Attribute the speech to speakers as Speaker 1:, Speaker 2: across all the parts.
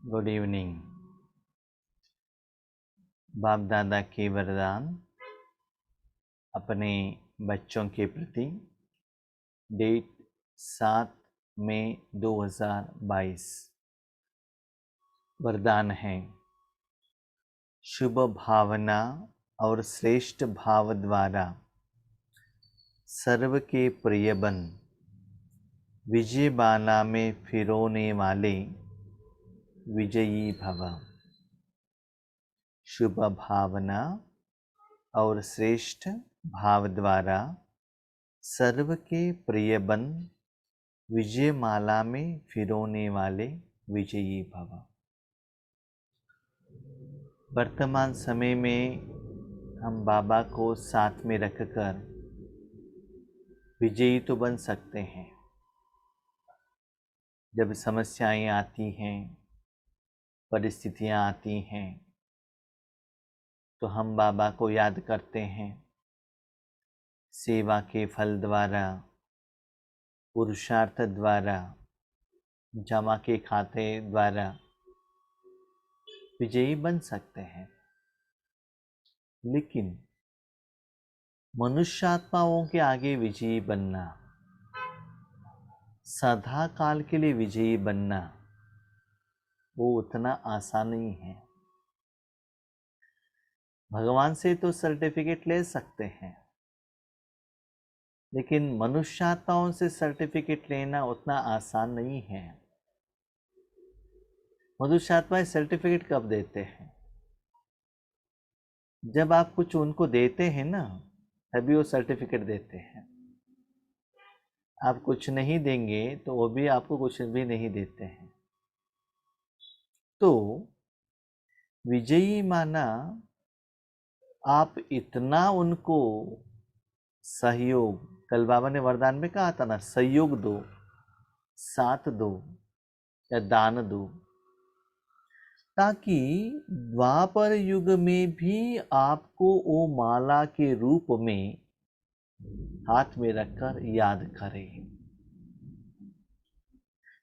Speaker 1: Good evening. बाप दादा के वरदान अपने बच्चों के प्रति। डेट 7 मई 2022। वरदान है शुभ भावना और श्रेष्ठ भाव द्वारा सर्व के प्रिय बन विजय बाला में फिरोने वाले विजयी भव। शुभ भावना और श्रेष्ठ भाव द्वारा सर्व के प्रिय बन विजय माला में फिरोने वाले विजयी भव। वर्तमान समय में हम बाबा को साथ में रखकर विजयी तो बन सकते हैं। जब समस्याएं आती हैं, परिस्थितियां आती हैं, तो हम बाबा को याद करते हैं। सेवा के फल द्वारा, पुरुषार्थ द्वारा, जमा के खाते द्वारा विजयी बन सकते हैं। लेकिन मनुष्यात्माओं के आगे विजयी बनना, सदा काल के लिए विजयी बनना, वो उतना आसान नहीं है। भगवान से तो सर्टिफिकेट ले सकते हैं, लेकिन मनुष्यात्माओं से सर्टिफिकेट लेना उतना आसान नहीं है। मनुष्यात्माएं सर्टिफिकेट कब देते हैं? जब आप कुछ उनको देते हैं ना, तभी वो सर्टिफिकेट देते हैं। आप कुछ नहीं देंगे तो वो भी आपको कुछ भी नहीं देते हैं। तो विजयी माना आप इतना उनको सहयोग, कल बाबा ने वरदान में कहा था ना, सहयोग दो, साथ दो या दान दो, ताकि द्वापर युग में भी आपको वो माला के रूप में हाथ में रखकर याद करें।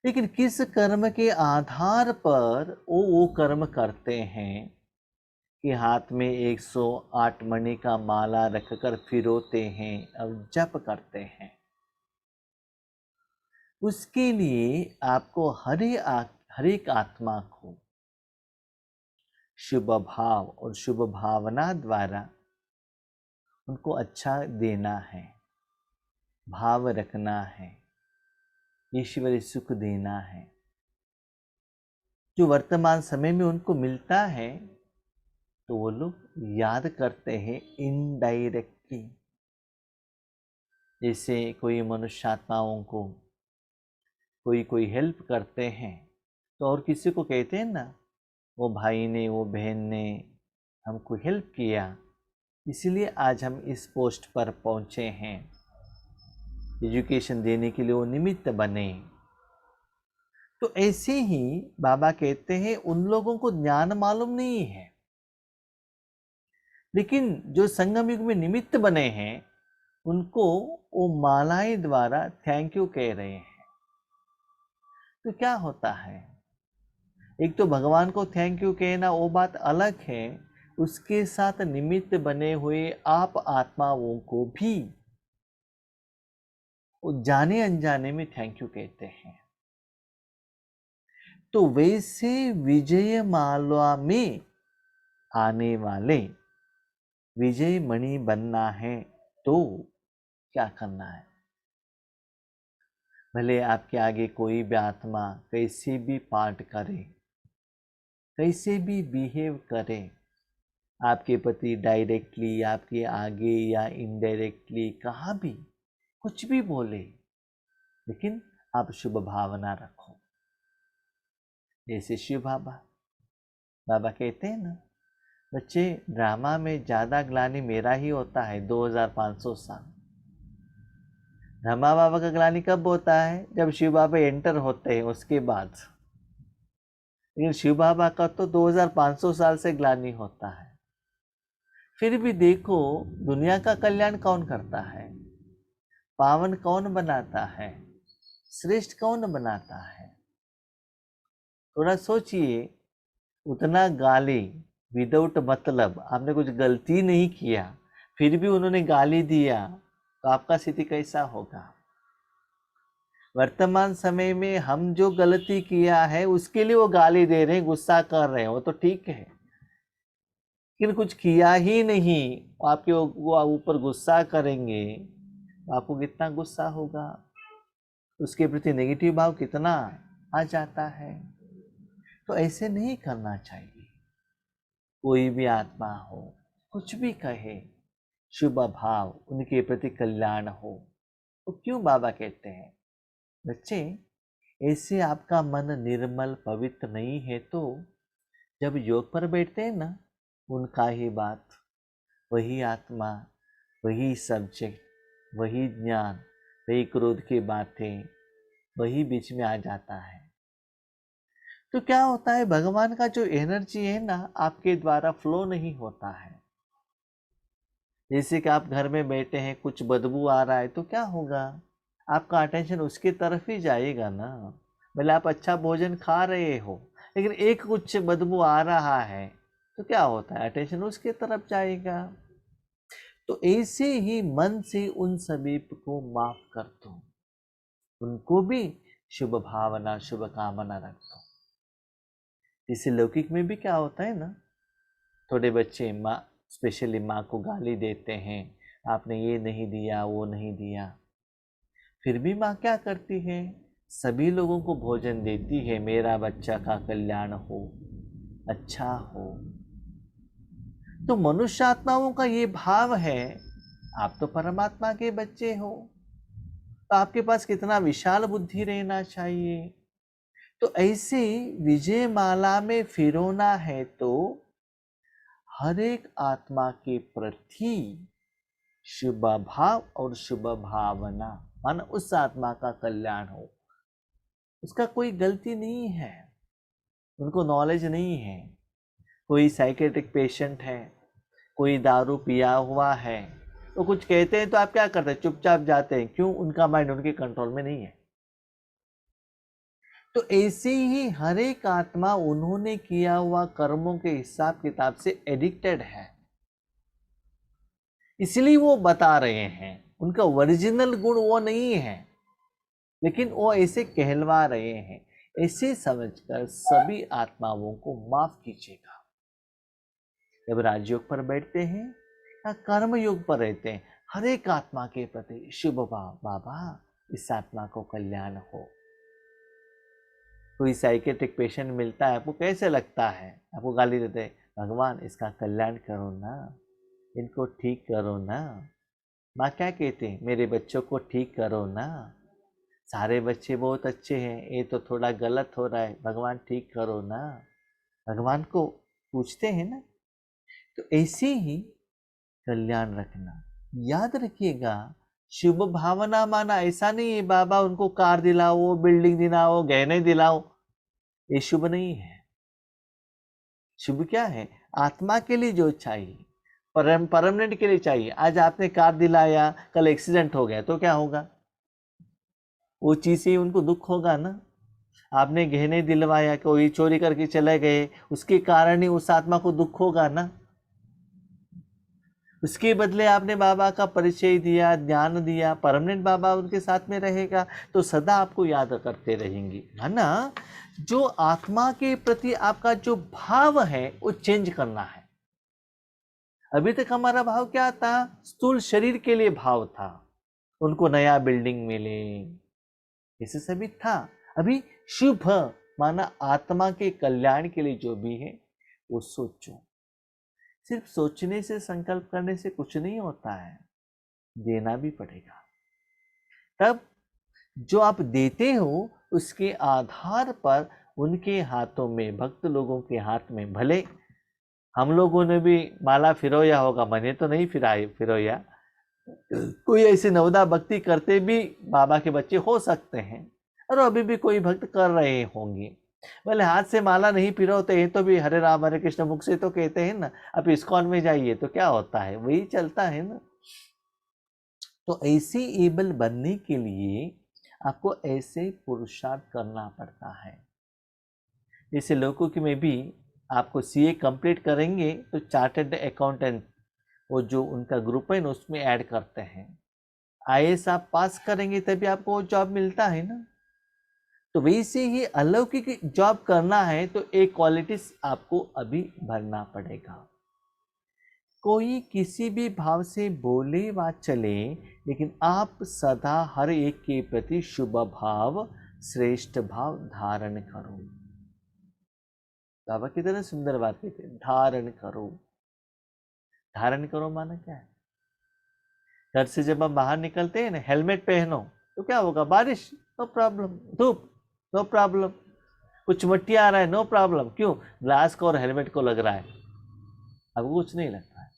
Speaker 1: लेकिन किस कर्म के आधार पर वो कर्म करते हैं कि हाथ में 108 मणि का माला रखकर फिरोते हैं और जप करते हैं? उसके लिए आपको हर एक आत्मा को शुभ भाव और शुभ भावना द्वारा उनको अच्छा देना है, भाव रखना है, ईश्वरीय सुख देना है। जो वर्तमान समय में उनको मिलता है तो वो लोग याद करते हैं इनडायरेक्टली। जैसे कोई मनुष्यात्माओं को कोई हेल्प करते हैं तो और किसी को कहते हैं ना, वो भाई ने, वो बहन ने हमको हेल्प किया, इसीलिए आज हम इस पोस्ट पर पहुंचे हैं। एजुकेशन देने के लिए वो निमित्त बने। तो ऐसे ही बाबा कहते हैं उन लोगों को ज्ञान मालूम नहीं है, लेकिन जो संगम युग में निमित्त बने हैं उनको वो मालाएं द्वारा थैंक यू कह रहे हैं। तो क्या होता है, एक तो भगवान को थैंक यू कहना वो बात अलग है, उसके साथ निमित्त बने हुए आप आत्माओं को भी जाने अनजाने में थैंक यू कहते हैं। तो वैसे विजय माला में आने वाले विजय मणि बनना है तो क्या करना है? भले आपके आगे कोई भी आत्मा कैसे भी पार्ट करे, कैसे भी बिहेव करे, आपके प्रति डायरेक्टली, आपके आगे या इनडायरेक्टली, कहाँ भी कुछ भी बोले, लेकिन आप शुभ भावना रखो। जैसे शिव बाबा कहते हैं ना, बच्चे ड्रामा में ज़्यादा ग्लानि मेरा ही होता है 2500 साल। ब्रह्मा बाबा का ग्लानि कब होता है? जब शिव बाबा एंटर होते हैं उसके बाद। लेकिन शिव बाबा का तो 2500 साल से ग्लानि होता है। फिर भी देखो, दुनिया का कल्याण कौन करता है? पावन कौन बनाता है? श्रेष्ठ कौन बनाता है? थोड़ा सोचिए, उतना गाली विदाउट मतलब, आपने कुछ गलती नहीं किया फिर भी उन्होंने गाली दिया, तो आपका स्थिति कैसा होगा? वर्तमान समय में हम जो गलती किया है उसके लिए वो गाली दे रहे हैं, गुस्सा कर रहे हैं, वो तो ठीक है, लेकिन कुछ किया ही नहीं, आपके वो ऊपर गुस्सा करेंगे, तो आपको कितना गुस्सा होगा, उसके प्रति नेगेटिव भाव कितना आ जाता है। तो ऐसे नहीं करना चाहिए। कोई भी आत्मा हो, कुछ भी कहे, शुभ भाव, उनके प्रति कल्याण हो, तो क्यों बाबा कहते हैं बच्चे, ऐसे आपका मन निर्मल पवित्र नहीं है तो जब योग पर बैठते हैं ना, उनका ही बात, वही आत्मा, वही सब्जेक्ट, वही ज्ञान, वही क्रोध की बातें, वही बीच में आ जाता है। तो क्या होता है, भगवान का जो एनर्जी है ना, आपके द्वारा फ्लो नहीं होता है। जैसे कि आप घर में बैठे हैं, कुछ बदबू आ रहा है तो क्या होगा, आपका अटेंशन उसकी तरफ ही जाएगा ना। भले आप अच्छा भोजन खा रहे हो, लेकिन एक कुछ बदबू आ रहा है तो क्या होता है, अटेंशन उसके तरफ जाएगा। तो ऐसे ही मन से उन सभी को माफ कर दो, उनको भी शुभ भावना शुभ कामना रख दो। जैसे लौकिक में भी क्या होता है ना, थोड़े बच्चे माँ, स्पेशली माँ को गाली देते हैं, आपने ये नहीं दिया वो नहीं दिया, फिर भी माँ क्या करती है, सभी लोगों को भोजन देती है, मेरा बच्चा का कल्याण हो, अच्छा हो। तो मनुष्य आत्माओं का ये भाव है, आप तो परमात्मा के बच्चे हो, तो आपके पास कितना विशाल बुद्धि रहना चाहिए। तो ऐसे विजय माला में फिरोना है तो हर एक आत्मा के प्रति शुभ भाव और शुभ भावना, माना उस आत्मा का कल्याण हो, उसका कोई गलती नहीं है, उनको नॉलेज नहीं है। कोई साइकेट्रिक पेशेंट है, कोई दारू पिया हुआ है, तो कुछ कहते हैं तो आप क्या करते हैं, चुपचाप जाते हैं, क्यों, उनका माइंड उनके कंट्रोल में नहीं है। तो ऐसे ही हर एक आत्मा उन्होंने किया हुआ कर्मों के हिसाब किताब से एडिक्टेड है, इसलिए वो बता रहे हैं, उनका ओरिजिनल गुण वो नहीं है, लेकिन वो ऐसे कहलवा रहे हैं। ऐसे समझकर सभी आत्माओं को माफ कीजिएगा। जब राजयोग पर बैठते हैं या कर्म योग पर रहते हैं, हर एक आत्मा के प्रति शुभ भाव, बाबा इस आत्मा को कल्याण हो। कोई साइकेट्रिक पेशेंट मिलता है, आपको कैसे लगता है, आपको गाली देते हैं, भगवान इसका कल्याण करो ना, इनको ठीक करो ना। माँ क्या कहते हैं, मेरे बच्चों को ठीक करो ना, सारे बच्चे बहुत अच्छे हैं, ये तो थोड़ा गलत हो रहा है, भगवान ठीक करो ना। भगवान को पूछते हैं ना। तो ऐसे ही कल्याण रखना, याद रखिएगा, शुभ भावना माना ऐसा नहीं है बाबा उनको कार दिलाओ, बिल्डिंग दिलाओ, गहने दिलाओ, ये शुभ नहीं है। शुभ क्या है, आत्मा के लिए जो चाहिए, परमानेंट के लिए चाहिए। आज आपने कार दिलाया, कल एक्सीडेंट हो गया तो क्या होगा, वो चीज से उनको दुख होगा ना। आपने गहने दिलवाया, कोई चोरी करके चले गए, उसके कारण ही उस आत्मा को दुख होगा ना। उसके बदले आपने बाबा का परिचय दिया, ज्ञान दिया, परमानेंट बाबा उनके साथ में रहेगा, तो सदा आपको याद करते रहेंगे, है ना। जो आत्मा के प्रति आपका जो भाव है वो चेंज करना है। अभी तक हमारा भाव क्या था, स्थूल शरीर के लिए भाव था, उनको नया बिल्डिंग मिले, ऐसे सभी था। अभी शुभ माना आत्मा के कल्याण के लिए जो भी है वो सोचो। सिर्फ सोचने से, संकल्प करने से कुछ नहीं होता है, देना भी पड़ेगा। तब जो आप देते हो उसके आधार पर उनके हाथों में, भक्त लोगों के हाथ में, भले हम लोगों ने भी माला फिरोया होगा, मैंने तो नहीं फिरोया, कोई ऐसे नवदा भक्ति करते भी बाबा के बच्चे हो सकते हैं, और अभी भी कोई भक्त कर रहे होंगे, भले हाथ से माला नहीं पिरोते हैं तो भी हरे राम हरे कृष्ण मुख से तो कहते हैं ना। अब इस्कॉन में जाइए तो क्या होता है, वही चलता है ना। तो ऐसे एबल बनने के लिए आपको ऐसे पुरुषार्थ करना पड़ता है। जैसे लोगों की में भी आपको सीए कंप्लीट करेंगे तो चार्टर्ड अकाउंटेंट वो जो उनका ग्रुप है ना उसमें ऐड करते हैं। आईएएस आप पास करेंगे तभी आपको वो जॉब मिलता है ना। तो वैसे ही अलौकिक जॉब करना है तो एक क्वालिटीज आपको अभी भरना पड़ेगा। कोई किसी भी भाव से बोले व चले, लेकिन आप सदा हर एक के प्रति शुभ भाव श्रेष्ठ भाव धारण करो। बाबा कितने सुंदर बात कहते हैं, धारण करो। धारण करो माना क्या है? घर से जब हम बाहर निकलते हैं ना, हेलमेट पहनो तो क्या होगा, बारिश नो प्रॉब्लम, धूप नो प्रॉब्लम, कुछ मट्टी आ रहा है नो प्रॉब्लम। क्यों? ग्लास को और हेलमेट को लग रहा है, अब कुछ नहीं लगता है।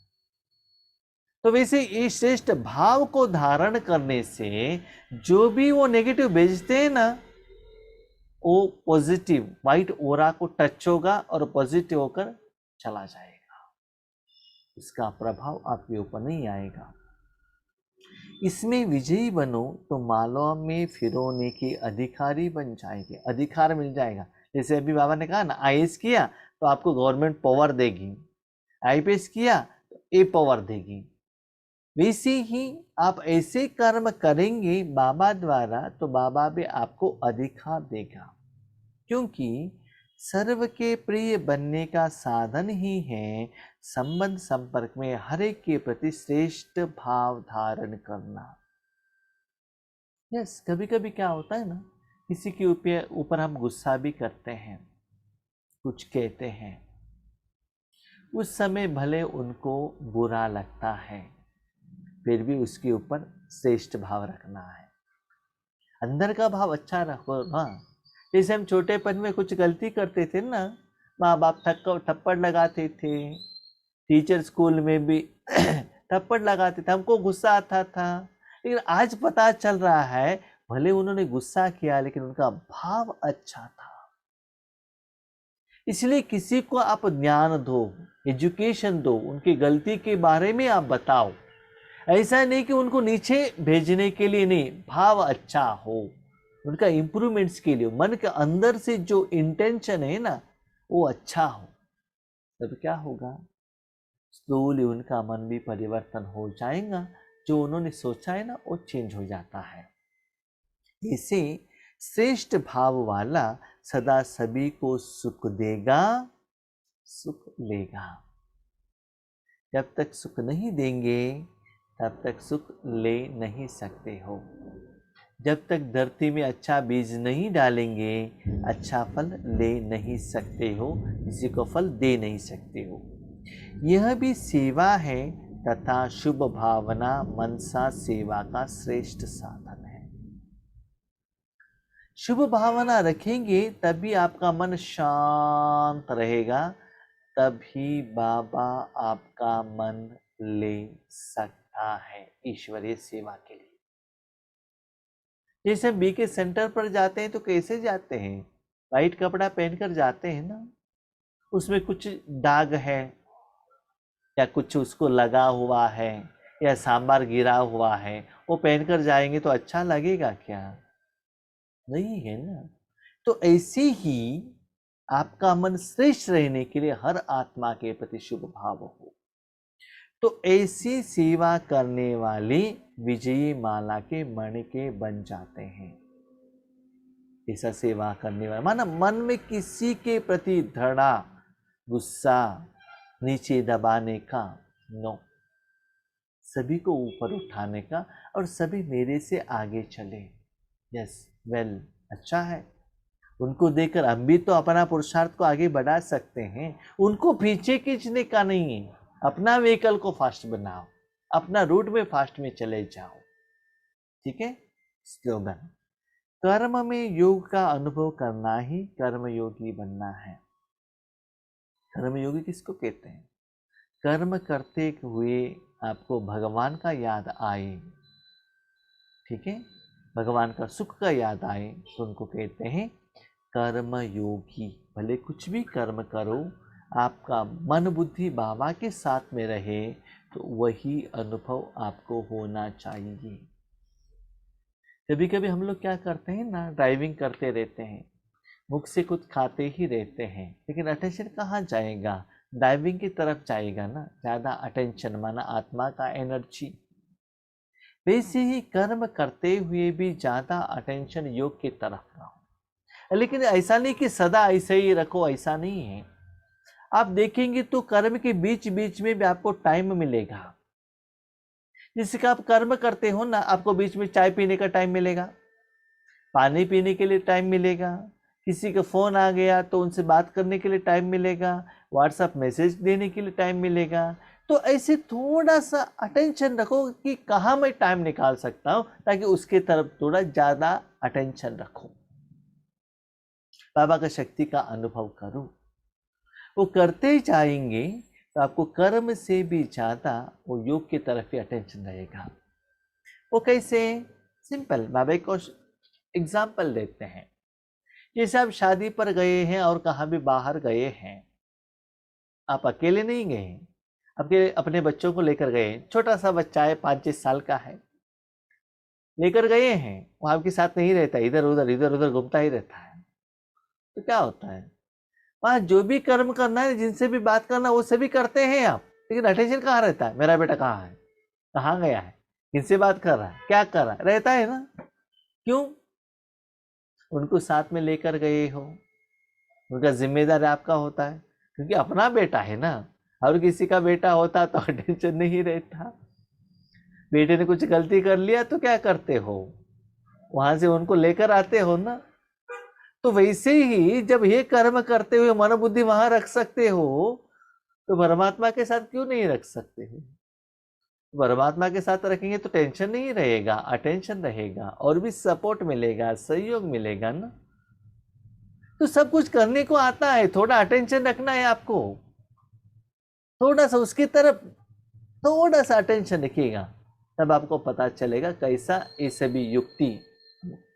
Speaker 1: तो वैसे इस श्रेष्ठ भाव को धारण करने से जो भी वो नेगेटिव भेजते हैं ना, वो पॉजिटिव व्हाइट ओरा को टच होगा और पॉजिटिव होकर चला जाएगा, इसका प्रभाव आपके ऊपर नहीं आएगा। इसमें विजयी बनो तो मालवा में फिरौने के अधिकारी बन जाएंगे, अधिकार मिल जाएगा। जैसे अभी बाबा ने कहा ना, आईएएस किया तो आपको गवर्नमेंट पावर देगी, आईपीएस किया तो ए पावर देगी। वैसे ही आप ऐसे कर्म करेंगे बाबा द्वारा तो बाबा भी आपको अधिकार देगा, क्योंकि सर्व के प्रिय बनने का साधन ही है संबंध संपर्क में हर एक के प्रति श्रेष्ठ भाव धारण करना। यस, कभी कभी क्या होता है ना, किसी के ऊपर हम गुस्सा भी करते हैं, कुछ कहते हैं, उस समय भले उनको बुरा लगता है, फिर भी उसके ऊपर श्रेष्ठ भाव रखना है, अंदर का भाव अच्छा रखो ना। जैसे हम छोटेपन में कुछ गलती करते थे ना, माँ बाप थप्पड़ लगाते थे, टीचर स्कूल में भी थप्पड़ लगाते थे, हमको गुस्सा आता था। लेकिन आज पता चल रहा है भले उन्होंने गुस्सा किया लेकिन उनका भाव अच्छा था। इसलिए किसी को आप ज्ञान दो, एजुकेशन दो, उनकी गलती के बारे में आप बताओ। ऐसा नहीं कि उनको नीचे भेजने के लिए, नहीं, भाव अच्छा हो, उनका इंप्रूवमेंट्स के लिए, मन के अंदर से जो इंटेंशन है ना वो अच्छा हो, तब क्या होगा, स्लोली उनका मन भी परिवर्तन हो जाएगा, जो उन्होंने सोचा है ना वो चेंज हो जाता है। इसे श्रेष्ठ भाव वाला सदा सभी को सुख देगा, सुख लेगा। जब तक सुख नहीं देंगे तब तक सुख ले नहीं सकते हो। जब तक धरती में अच्छा बीज नहीं डालेंगे अच्छा फल ले नहीं सकते हो, किसी को फल दे नहीं सकते हो। यह भी सेवा है तथा शुभ भावना मनसा सेवा का श्रेष्ठ साधन है। शुभ भावना रखेंगे तभी आपका मन शांत रहेगा, तभी बाबा आपका मन ले सकता है ईश्वरीय सेवा के लिए। जैसे हम बीके सेंटर पर जाते हैं तो कैसे जाते हैं, वाइट कपड़ा पहनकर जाते हैं ना, उसमें कुछ दाग है या कुछ उसको लगा हुआ है या सांबार गिरा हुआ है, वो पहनकर जाएंगे तो अच्छा लगेगा क्या? नहीं है ना। तो ऐसे ही आपका मन श्रेष्ठ रहने के लिए हर आत्मा के प्रति शुभ भाव हो, तो ऐसी सेवा करने वाले विजयी माला के मणि के बन जाते हैं। ऐसा सेवा करने वाला माना मन में किसी के प्रति धड़ा, गुस्सा, नीचे दबाने का नो, सभी को ऊपर उठाने का, और सभी मेरे से आगे चले। यस, वेल, अच्छा है। उनको देखकर हम भी तो अपना पुरुषार्थ को आगे बढ़ा सकते हैं, उनको पीछे खींचने का नहीं है। अपना व्हीकल को फास्ट बनाओ, अपना रूट में फास्ट में चले जाओ, ठीक है। स्लोगन, कर्म में योग का अनुभव करना ही कर्मयोगी बनना है। कर्मयोगी किसको कहते हैं? कर्म करते हुए आपको भगवान का याद आए, ठीक है, भगवान का सुख का याद आए तो उनको कहते हैं कर्मयोगी। भले कुछ भी कर्म करो, आपका मन बुद्धि बाबा के साथ में रहे तो वही अनुभव आपको होना चाहिए। कभी कभी हम लोग क्या करते हैं ना, ड्राइविंग करते रहते हैं, मुख से कुछ खाते ही रहते हैं, लेकिन अटेंशन कहाँ जाएगा? डाइविंग की तरफ जाएगा ना, ज़्यादा अटेंशन माना आत्मा का एनर्जी। वैसे ही कर्म करते हुए भी ज़्यादा अटेंशन योग की तरफ रहो। लेकिन ऐसा नहीं कि सदा ऐसे ही रखो, ऐसा नहीं है। आप देखेंगे तो कर्म के बीच बीच में भी आपको टाइम मिलेगा। जिससे कि आप कर्म करते हो ना, आपको बीच में चाय पीने का टाइम मिलेगा, पानी पीने के लिए टाइम मिलेगा, किसी का फ़ोन आ गया तो उनसे बात करने के लिए टाइम मिलेगा, व्हाट्सएप मैसेज देने के लिए टाइम मिलेगा। तो ऐसे थोड़ा सा अटेंशन रखो कि कहाँ मैं टाइम निकाल सकता हूँ, ताकि उसके तरफ थोड़ा ज़्यादा अटेंशन रखो। बाबा का शक्ति का अनुभव करो। वो करते जाएंगे तो आपको कर्म से भी ज़्यादा वो योग की तरफ ही अटेंशन रहेगा। वो कैसे? सिंपल, बाबा एक एग्जाम्पल देते हैं। जैसे आप शादी पर गए हैं और कहाँ भी बाहर गए हैं, आप अकेले नहीं गए, आपके अपने बच्चों को लेकर गए। छोटा सा बच्चा है, 5-6 साल का है, लेकर गए हैं, वो आपके साथ नहीं रहता, इधर उधर घूमता ही रहता है। तो क्या होता है, वहाँ जो भी कर्म करना है, जिनसे भी बात करना, वो सभी करते हैं आप, लेकिन अटेंशन कहाँ रहता है? मेरा बेटा कहाँ है, कहाँ गया है, किनसे बात कर रहा है, क्या कर रहा है, रहता है ना। क्यों? उनको साथ में लेकर गए हो, उनका जिम्मेदार आपका होता है, क्योंकि अपना बेटा है ना। और किसी का बेटा होता तो टेंशन नहीं रहता। बेटे ने कुछ गलती कर लिया तो क्या करते हो, वहां से उनको लेकर आते हो ना। तो वैसे ही जब ये कर्म करते हुए मनोबुद्धि वहां रख सकते हो, तो परमात्मा के साथ क्यों नहीं रख सकते हो? परमात्मा के साथ रखेंगे तो टेंशन नहीं रहेगा, अटेंशन रहेगा, और भी सपोर्ट मिलेगा, सहयोग मिलेगा ना। तो सब कुछ करने को आता है, थोड़ा अटेंशन रखना है आपको, थोड़ा सा उसकी तरफ थोड़ा सा अटेंशन रखिएगा, तब आपको पता चलेगा कैसा ये सभी युक्ति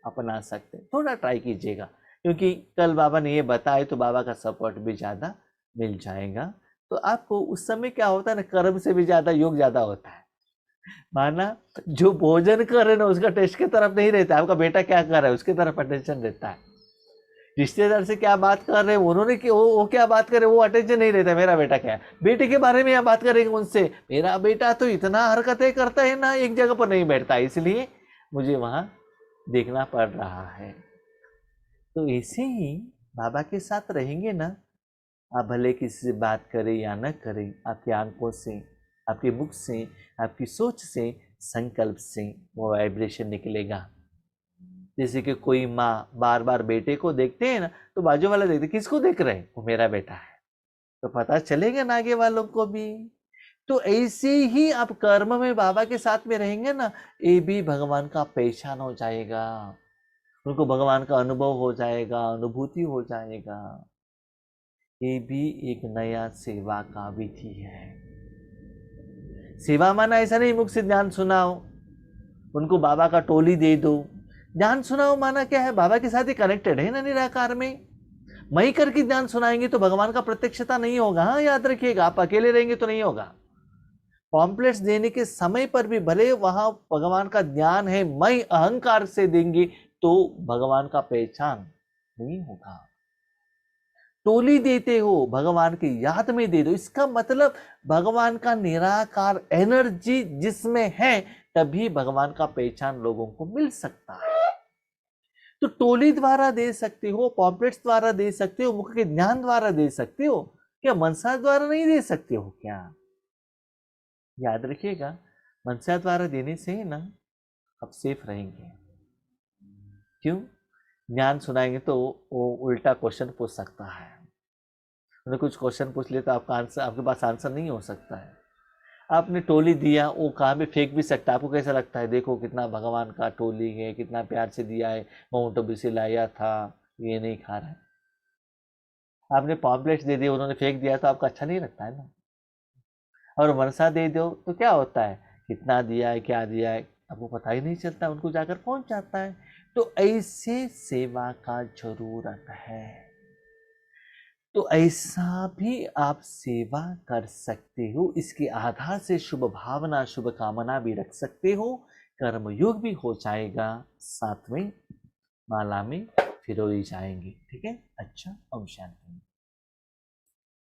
Speaker 1: अपना सकते हैं। थोड़ा ट्राई कीजिएगा, क्योंकि कल बाबा ने ये बताया तो बाबा का सपोर्ट भी ज़्यादा मिल जाएगा। तो आपको उस समय क्या होता है ना, कर्म से भी ज़्यादा योग ज़्यादा होता है। माना जो भोजन कर रहे ना, उसका टेस्ट की तरफ नहीं रहता, आपका बेटा क्या कर रहा है उसकी तरफ अटेंशन रहता है। रिश्तेदार से क्या बात कर रहे हैं, उन्होंने वो क्या बात करे, वो अटेंशन नहीं रहता, मेरा बेटा क्या है। बेटे के बारे में यहाँ बात करेंगे उनसे, मेरा बेटा तो इतना हरकतें करता है ना, एक जगह पर नहीं बैठता, इसलिए मुझे वहां देखना पड़ रहा है। तो ऐसे ही बाबा के साथ रहेंगे ना, आप भले किसी से बात करें या न करें, आपकी आंखों से, आपके मुख से, आपकी सोच से, संकल्प से वो वाइब्रेशन निकलेगा। जैसे कि कोई माँ बार बार बेटे को देखते हैं ना, तो बाजू वाला देखते, किसको देख रहे हैं, वो मेरा बेटा है, तो पता चलेगा ना आगे वालों को भी। तो ऐसे ही आप कर्म में बाबा के साथ में रहेंगे ना, ये भी भगवान का पहचान हो जाएगा, उनको भगवान का अनुभव हो जाएगा, अनुभूति हो जाएगा। ये भी एक नया सेवा का विधि है। सेवा माना ऐसा नहीं मुख से ज्ञान सुनाओ, उनको बाबा का टोली दे दो। ज्ञान सुनाओ माना क्या है, बाबा के साथ ही कनेक्टेड है ना निराकार में। मई करके ज्ञान सुनाएंगे तो भगवान का प्रत्यक्षता नहीं होगा। हाँ, याद रखिएगा, आप अकेले रहेंगे तो नहीं होगा। पॉम्पलेट्स देने के समय पर भी भले वहां भगवान का ज्ञान है, मैं अहंकार से देंगे तो भगवान का पहचान नहीं होगा। टोली देते हो, भगवान की याद में दे दो, इसका मतलब भगवान का निराकार एनर्जी जिसमें है, तभी भगवान का पहचान लोगों को मिल सकता है। तो टोली द्वारा दे सकते हो, पॉम्पलेट्स द्वारा दे सकते हो, मुख के ज्ञान द्वारा दे सकते हो, क्या मनसा द्वारा नहीं दे सकते हो क्या? याद रखिएगा, मनसा द्वारा देने से ना आप सेफ रहेंगे। क्यों? ज्ञान सुनाएंगे तो वो उल्टा क्वेश्चन पूछ सकता है, उन्हें कुछ क्वेश्चन पूछ ले तो आपका आंसर, आपके पास आंसर नहीं हो सकता है। आपने टोली दिया, वो कहाँ भी फेंक भी सकता है, आपको कैसा लगता है, देखो कितना भगवान का टोली है, कितना प्यार से दिया है, माउंट आबू से लाया था, ये नहीं खा रहा है। आपने पॉम्पलेट्स दे दिए, उन्होंने फेंक दिया, तो आपको अच्छा नहीं लगता है ना। और मनसा दे दो तो क्या होता है, कितना दिया है, क्या दिया है, आपको पता ही नहीं चलता, उनको जाकर पहुंच जाता है। तो ऐसे सेवा का जरूरत है। तो ऐसा भी आप सेवा कर सकते हो, इसके आधार से शुभ भावना, शुभ कामना भी रख सकते हो, कर्मयोग भी हो जाएगा, साथ में माला में फिर वही जाएंगे। ठीक है, अच्छा, ओम शांति।